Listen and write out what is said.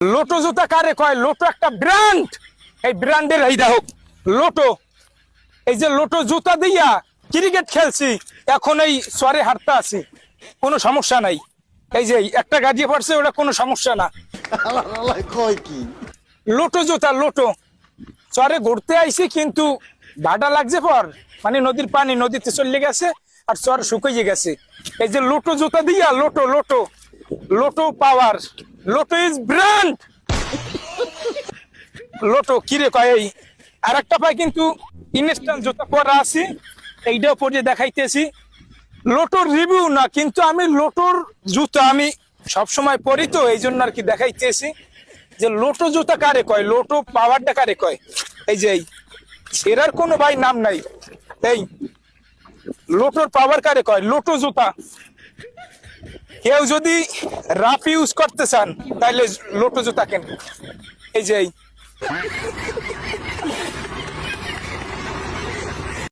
Lotto জুতা কারে কয়? লোটো একটা ব্র্যান্ড। এই ব্র্যান্ডের এই দেখো লোটো। এই যে লোটো জুতা দিয়া ক্রিকেট খেলছি, এখন এই সরে হাঁটতে আছি, কোনো সমস্যা নাই। এই যে একটা গাড়ি পড়ছে, ওটা কোনো সমস্যা না। কয় কি লোটো জুতা, লোটো। চরে ঘুরতে আইছি, কিন্তু ভাটা লাগছে পর, মানে নদীর পানি নদীতে চলে গেছে আর চর শুকিয়ে গেছে। এই যে লোটো জুতা দিয়া, lotto lotto lotto power, lotto is brand. Lotto কিরে কয়? এই আর একটা পাই কিন্তু ইনস্ট্যান্ট জুতা পরা আছি, এইটাও পরে দেখাইতেছি। লোটোর রিভিউ না, কিন্তু আমি লোটোর জুতা আমি সবসময় পরি, তো এই জন্য আর কি দেখাইতেছি যে লোটো জুতা কারে কয়, লোটো পাওয়ারটা কারে কয়। এই যে এই সেরার কোনো ভাই নাম নাই। এই লোটোর পাওয়ার কারে কয়? লোটো জুতা। কেউ যদি রাফ ইউজ করতে চান, তাহলে লোটো জুতা কেন। এই যে এই